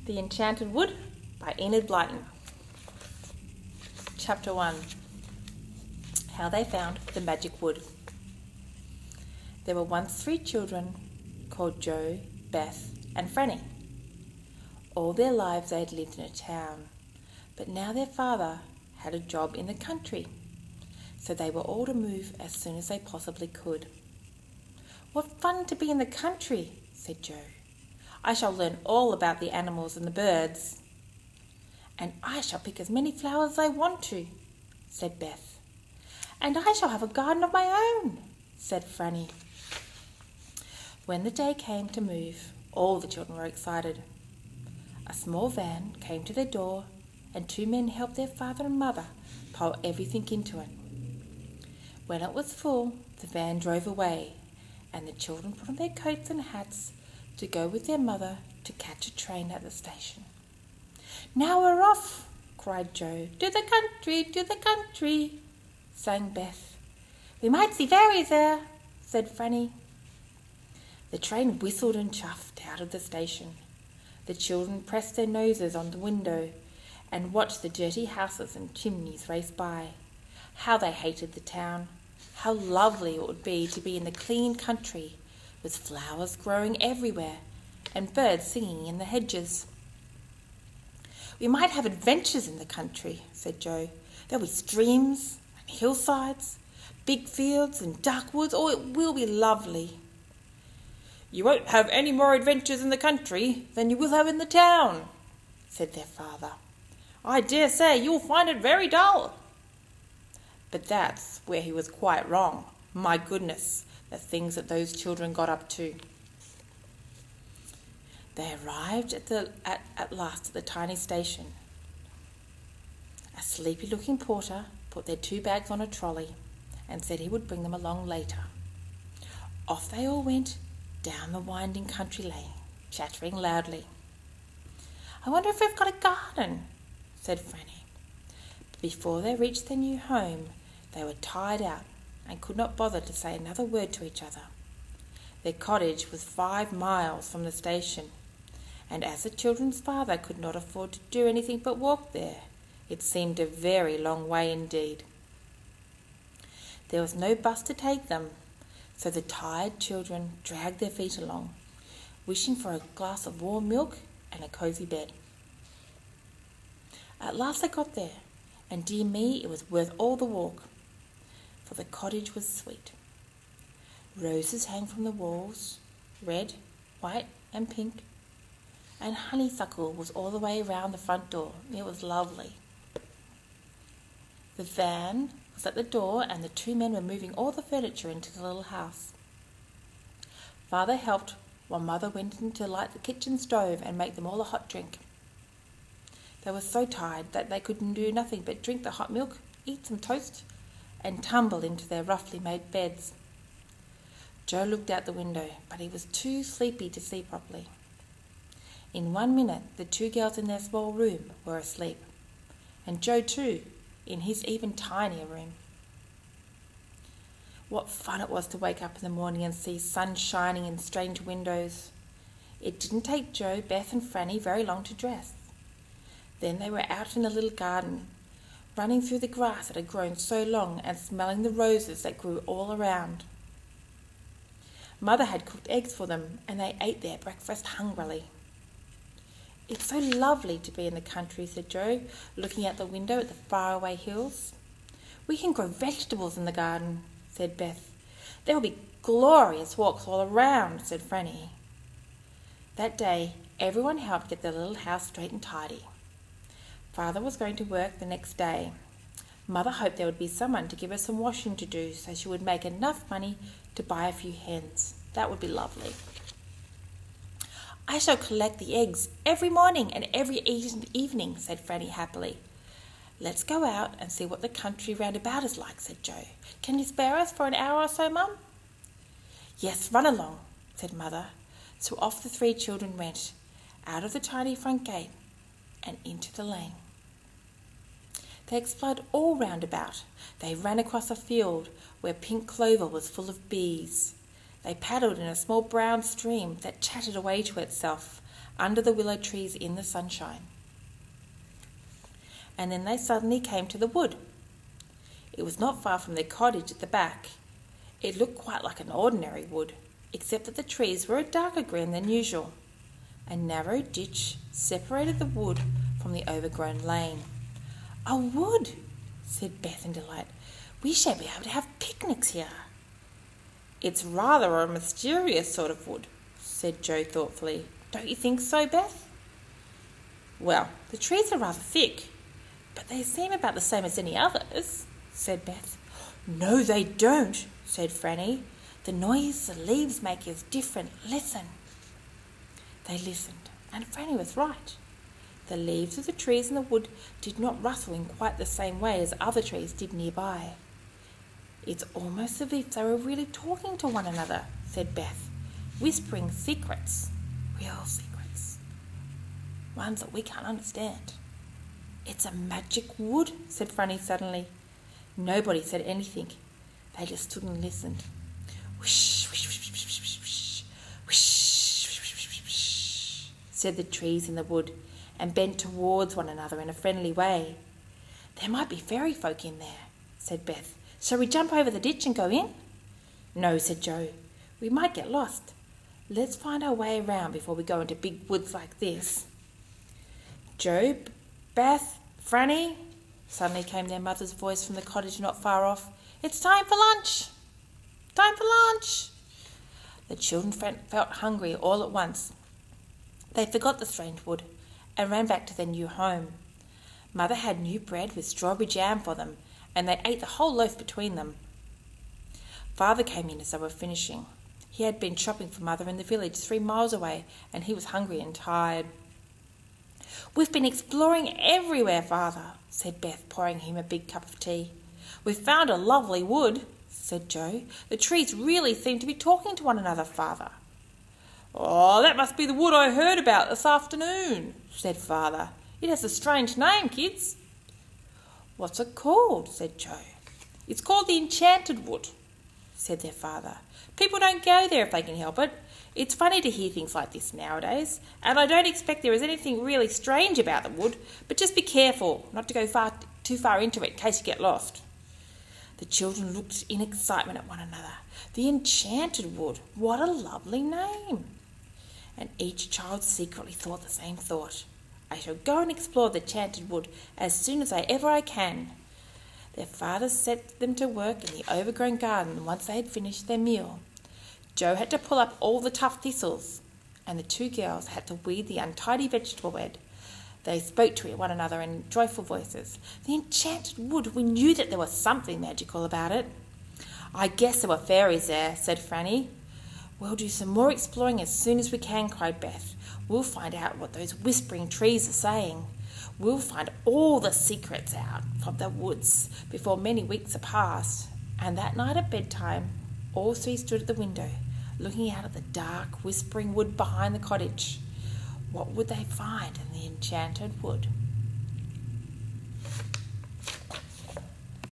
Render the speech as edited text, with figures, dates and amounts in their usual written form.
The Enchanted Wood by Enid Blyton. Chapter 1. How they found the magic wood. There were once 3 children called Joe, Beth and Franny. All their lives they had lived in a town, but now their father had a job in the country, so they were all to move as soon as they possibly could. "What fun to be in the country," said Joe. "I shall learn all about the animals and the birds." "And I shall pick as many flowers as I want to," said Beth. "And I shall have a garden of my own," said Franny. When the day came to move, all the children were excited. A small van came to their door, and 2 men helped their father and mother pile everything into it. When it was full, the van drove away, and the children put on their coats and hats to go with their mother to catch a train at the station. "Now we're off," cried Joe. "To the country," sang Beth. "We might see fairies there," said Franny. The train whistled and chuffed out of the station. The children pressed their noses on the window and watched the dirty houses and chimneys race by. How they hated the town! How lovely it would be to be in the clean country, with flowers growing everywhere and birds singing in the hedges. "We might have adventures in the country," said Joe. "There'll be streams and hillsides, big fields and dark woods. Oh, it will be lovely." "You won't have any more adventures in the country than you will have in the town," said their father. "I dare say you'll find it very dull." But that's where he was quite wrong. My goodness, the things that those children got up to. They arrived at last at the tiny station. A sleepy-looking porter put their 2 bags on a trolley and said he would bring them along later. Off they all went down the winding country lane, chattering loudly. "I wonder if we've got a garden," said Franny. But before they reached their new home, they were tired out and could not bother to say another word to each other. Their cottage was 5 miles from the station, and as the children's father could not afford to do anything but walk there, it seemed a very long way indeed. There was no bus to take them, so the tired children dragged their feet along, wishing for a glass of warm milk and a cosy bed. At last they got there, and dear me, it was worth all the walk, for the cottage was sweet. Roses hang from the walls, red, white and pink, and honeysuckle was all the way around the front door. It was lovely. The van was at the door, and the 2 men were moving all the furniture into the little house. Father helped while Mother went in to light the kitchen stove and make them all a hot drink. They were so tired that they could do nothing but drink the hot milk, eat some toast, and tumble into their roughly made beds. Joe looked out the window, but he was too sleepy to see properly. In 1 minute, the 2 girls in their small room were asleep, and Joe too, in his even tinier room. What fun it was to wake up in the morning and see sun shining in strange windows. It didn't take Joe, Beth and Franny very long to dress. Then they were out in the little garden, running through the grass that had grown so long and smelling the roses that grew all around. Mother had cooked eggs for them, and they ate their breakfast hungrily. "It's so lovely to be in the country," said Joe, looking out the window at the faraway hills. "We can grow vegetables in the garden," said Beth. "There will be glorious walks all around," said Franny. That day, everyone helped get their little house straight and tidy. Father was going to work the next day. Mother hoped there would be someone to give her some washing to do, so she would make enough money to buy a few hens. That would be lovely. "I shall collect the eggs every morning and every evening," said Franny happily. "Let's go out and see what the country round about is like," said Joe. "Can you spare us for an hour or so, Mum?" "Yes, run along," said Mother. So off the 3 children went, out of the tiny front gate and into the lane. They explored all round about. They ran across a field where pink clover was full of bees. They paddled in a small brown stream that chattered away to itself, under the willow trees in the sunshine. And then they suddenly came to the wood. It was not far from their cottage at the back. It looked quite like an ordinary wood, except that the trees were a darker green than usual. A narrow ditch separated the wood from the overgrown lane. "A wood," said Beth in delight. "We shall be able to have picnics here." "It's rather a mysterious sort of wood," said Joe thoughtfully. "Don't you think so, Beth?" "Well, the trees are rather thick, but they seem about the same as any others," said Beth. "No, they don't," said Franny. "The noise the leaves make is different. Listen." They listened, and Franny was right. The leaves of the trees in the wood did not rustle in quite the same way as other trees did nearby. "It's almost as if they were really talking to one another," said Beth, "whispering secrets, real secrets, ones that we can't understand." "It's a magic wood," said Franny suddenly. Nobody said anything. They just stood and listened. "Whoosh, whoosh, whoosh, whoosh, whoosh, whoosh, whoosh, whoosh, whoosh, whoosh," said the trees in the wood, and bent towards one another in a friendly way. "There might be fairy folk in there," said Beth. "Shall we jump over the ditch and go in?" "No," said Joe. "We might get lost. Let's find our way around before we go into big woods like this." "Joe, Beth, Franny," suddenly came their mother's voice from the cottage not far off. "It's time for lunch! Time for lunch!" The children felt hungry all at once. They forgot the strange wood and ran back to their new home. Mother had new bread with strawberry jam for them, and they ate the whole loaf between them. Father came in as they were finishing. He had been shopping for Mother in the village 3 miles away, and he was hungry and tired. "We've been exploring everywhere, Father," said Beth, pouring him a big cup of tea. "We've found a lovely wood," said Joe. "The trees really seem to be talking to one another, Father." "Oh, that must be the wood I heard about this afternoon," said Father. "It has a strange name, kids." "What's it called?" said Joe. "It's called the Enchanted Wood," said their father. "People don't go there if they can help it. It's funny to hear things like this nowadays, and I don't expect there is anything really strange about the wood, but just be careful not to go too far into it in case you get lost." The children looked in excitement at one another. The Enchanted Wood, what a lovely name! And each child secretly thought the same thought. "I shall go and explore the Enchanted Wood as soon as ever I can." Their father set them to work in the overgrown garden once they had finished their meal. Joe had to pull up all the tough thistles, and the 2 girls had to weed the untidy vegetable bed. They spoke to one another in joyful voices. "The Enchanted Wood, we knew that there was something magical about it." "I guess there were fairies there," said Franny. "We'll do some more exploring as soon as we can," cried Beth. "We'll find out what those whispering trees are saying. We'll find all the secrets out from the woods before many weeks are past." And that night at bedtime, all 3 stood at the window, looking out at the dark, whispering wood behind the cottage. What would they find in the Enchanted Wood?